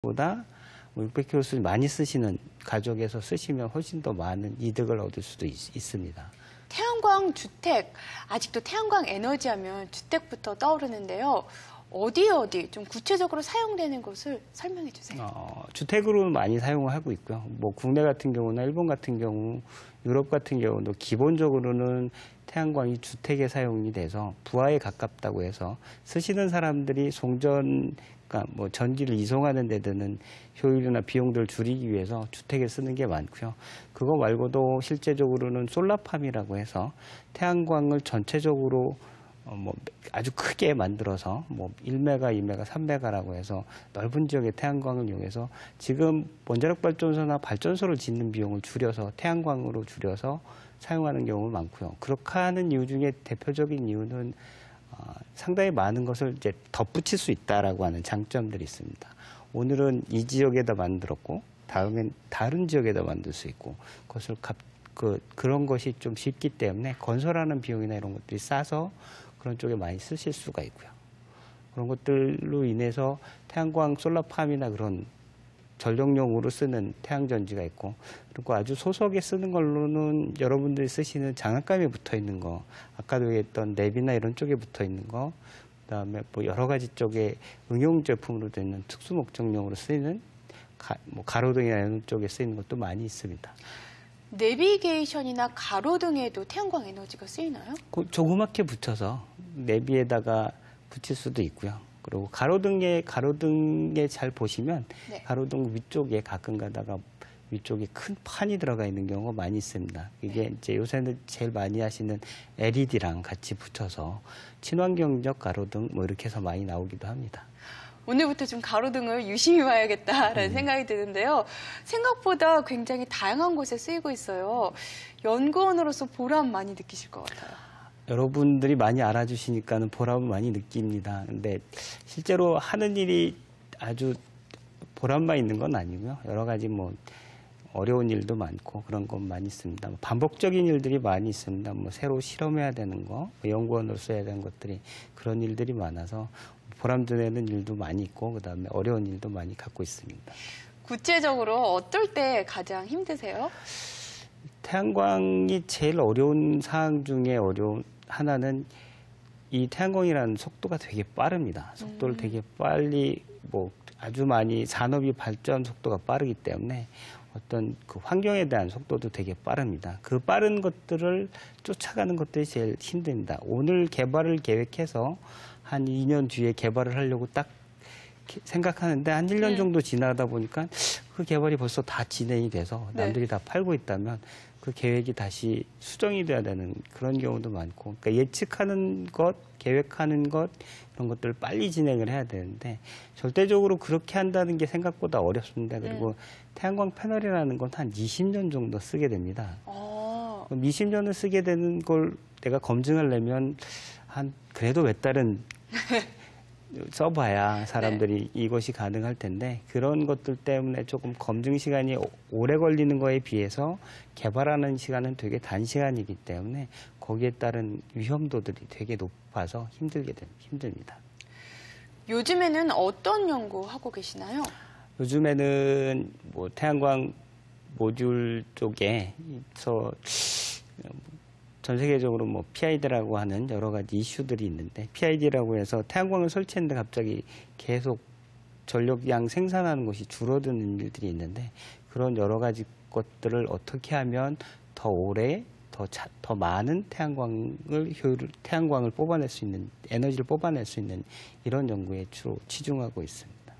보다 600kW 많이 쓰시는 가족에서 쓰시면 훨씬 더 많은 이득을 얻을 수도 있습니다. 태양광 주택, 아직도 태양광 에너지 하면 주택부터 떠오르는데요. 어디 좀 구체적으로 사용되는 것을 설명해 주세요. 주택으로 많이 사용을 하고 있고요. 뭐 국내 같은 경우나 일본 같은 경우, 유럽 같은 경우도 기본적으로는 태양광이 주택에 사용이 돼서 부하에 가깝다고 해서 쓰시는 사람들이 그러니까 뭐 전기를 이송하는 데 드는 효율이나 비용들을 줄이기 위해서 주택에 쓰는 게 많고요. 그거 말고도 실제적으로는 솔라팜이라고 해서 태양광을 전체적으로 뭐 아주 크게 만들어서 뭐 1메가, 2메가, 3메가라고 해서 넓은 지역의 태양광을 이용해서 지금 원자력 발전소나 발전소를 짓는 비용을 줄여서 태양광으로 줄여서 사용하는 경우가 많고요. 그렇게 하는 이유 중에 대표적인 이유는 상당히 많은 것을 이제 덧붙일 수 있다라고 하는 장점들이 있습니다. 오늘은 이 지역에다 만들었고 다음엔 다른 지역에다 만들 수 있고 그것을 그런 것이 좀 쉽기 때문에 건설하는 비용이나 이런 것들이 싸서 그런 쪽에 많이 쓰실 수가 있고요. 그런 것들로 인해서 태양광 솔라팜이나 그런 전력용으로 쓰는 태양전지가 있고, 그리고 아주 소소하게 쓰는 걸로는 여러분들이 쓰시는 장난감에 붙어 있는 거, 아까도 얘기했던 랩이나 이런 쪽에 붙어 있는 거, 그다음에 뭐 여러 가지 쪽에 응용 제품으로 되는 특수 목적용으로 쓰이는 가로등이나 이런 쪽에 쓰이는 것도 많이 있습니다. 내비게이션이나 가로등에도 태양광 에너지가 쓰이나요? 조그맣게 붙여서 내비에다가 붙일 수도 있고요. 그리고 가로등에 잘 보시면 네. 가로등 위쪽에 가끔 가다가 위쪽에 큰 판이 들어가 있는 경우가 많이 있습니다. 이게 네. 이제 요새는 제일 많이 하시는 LED랑 같이 붙여서 친환경적 가로등 뭐 이렇게 해서 많이 나오기도 합니다. 오늘부터 좀 가로등을 유심히 봐야겠다라는 생각이 드는데요. 생각보다 굉장히 다양한 곳에 쓰이고 있어요. 연구원으로서 보람 많이 느끼실 것 같아요. 여러분들이 많이 알아주시니까는 보람을 많이 느낍니다. 근데 실제로 하는 일이 아주 보람만 있는 건 아니고요. 여러 가지 뭐 어려운 일도 많고 그런 건 많이 있습니다. 반복적인 일들이 많이 있습니다. 뭐 새로 실험해야 되는 거, 연구원으로서 해야 되는 것들이 그런 일들이 많아서 보람되는 일도 많이 있고 그다음에 어려운 일도 많이 갖고 있습니다. 구체적으로 어떨 때 가장 힘드세요? 태양광이 제일 어려운 사항 중에 하나는 이 태양광이라는 속도가 되게 빠릅니다. 속도를 되게 빨리 뭐 아주 많이 산업이 발전 속도가 빠르기 때문에 어떤 그 환경에 대한 속도도 되게 빠릅니다. 그 빠른 것들을 쫓아가는 것들이 제일 힘듭니다. 오늘 개발을 계획해서 한 2년 뒤에 개발을 하려고 딱 생각하는데 한 1년 정도 지나다 보니까 그 개발이 벌써 다 진행이 돼서 남들이 다 팔고 있다면 그 계획이 다시 수정이 돼야 되는 그런 경우도 많고, 그러니까 예측하는 것, 계획하는 것 이런 것들을 빨리 진행을 해야 되는데 절대적으로 그렇게 한다는 게 생각보다 어렵습니다. 그리고 태양광 패널이라는 건 한 20년 정도 쓰게 됩니다. 그럼 20년을 쓰게 되는 걸 내가 검증하려면 그래도 몇 달은 써봐야 사람들이 이것이 가능할 텐데 그런 것들 때문에 조금 검증 시간이 오래 걸리는 거에 비해서 개발하는 시간은 되게 단시간이기 때문에 거기에 따른 위험도들이 되게 높아서 힘듭니다. 요즘에는 어떤 연구하고 계시나요? 요즘에는 뭐 태양광 모듈 쪽에서 전 세계적으로 뭐 PID라고 하는 여러 가지 이슈들이 있는데 PID라고 해서 태양광을 설치했는데 갑자기 계속 전력량 생산하는 것이 줄어드는 일들이 있는데 그런 여러 가지 것들을 어떻게 하면 더 오래 더 많은 태양광을 뽑아낼 수 있는 에너지를 뽑아낼 수 있는 이런 연구에 주로 치중하고 있습니다.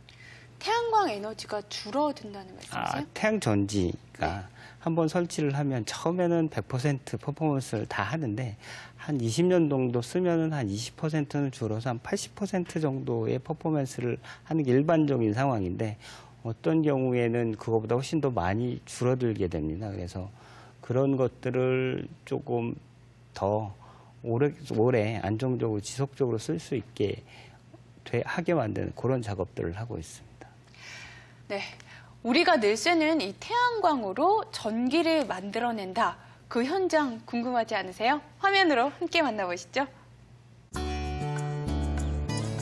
태양광 에너지가 줄어든다는 말씀이세요? 태양 전지가 한번 설치를 하면 처음에는 100% 퍼포먼스를 다 하는데 한 20년 정도 쓰면은 한 20%는 줄어서 한 80% 정도의 퍼포먼스를 하는 게 일반적인 상황인데 어떤 경우에는 그거보다 훨씬 더 많이 줄어들게 됩니다. 그래서 그런 것들을 조금 더 오래 안정적으로 지속적으로 쓸 수 있게 하게 만드는 그런 작업들을 하고 있습니다. 네, 우리가 늘 쓰는 이 태양광으로 전기를 만들어낸다. 그 현장 궁금하지 않으세요? 화면으로 함께 만나보시죠.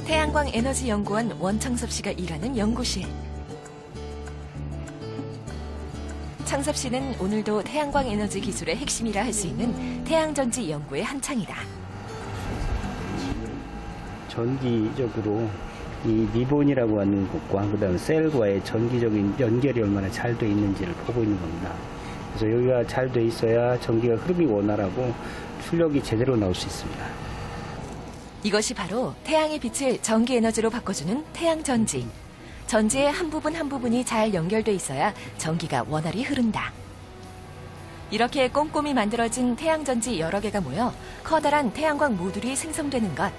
태양광 에너지 연구원 원창섭 씨가 일하는 연구실. 창섭 씨는 오늘도 태양광 에너지 기술의 핵심이라 할 수 있는 태양전지 연구에 한창이다. 전기적으로 이 리본이라고 하는 곳과 그다음 셀과의 전기적인 연결이 얼마나 잘 돼 있는지를 보고 있는 겁니다. 그래서 여기가 잘 돼 있어야 전기가 흐름이 원활하고 출력이 제대로 나올 수 있습니다. 이것이 바로 태양의 빛을 전기 에너지로 바꿔주는 태양전지. 전지의 한 부분 한 부분이 잘 연결돼 있어야 전기가 원활히 흐른다. 이렇게 꼼꼼히 만들어진 태양전지 여러 개가 모여 커다란 태양광 모듈이 생성되는 것.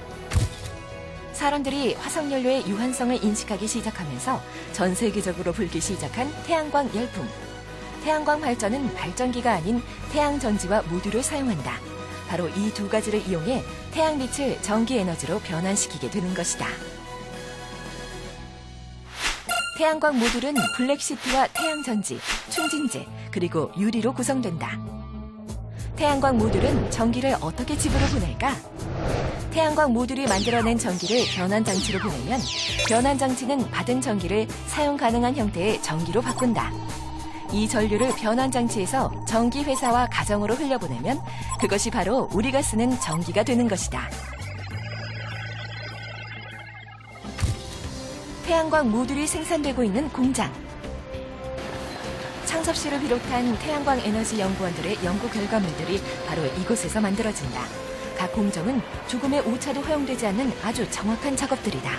사람들이 화석연료의 유한성을 인식하기 시작하면서 전 세계적으로 불기 시작한 태양광 열풍. 태양광 발전은 발전기가 아닌 태양전지와 모듈을 사용한다. 바로 이 두 가지를 이용해 태양빛을 전기 에너지로 변환시키게 되는 것이다. 태양광 모듈은 블랙시트와 태양전지, 충진재, 그리고 유리로 구성된다. 태양광 모듈은 전기를 어떻게 집으로 보낼까? 태양광 모듈이 만들어낸 전기를 변환장치로 보내면 변환장치는 받은 전기를 사용 가능한 형태의 전기로 바꾼다. 이 전류를 변환장치에서 전기회사와 가정으로 흘려보내면 그것이 바로 우리가 쓰는 전기가 되는 것이다. 태양광 모듈이 생산되고 있는 공장. 창섭 씨를 비롯한 태양광 에너지 연구원들의 연구 결과물들이 바로 이곳에서 만들어진다. 각 공정은 조금의 오차도 허용되지 않는 아주 정확한 작업들이다.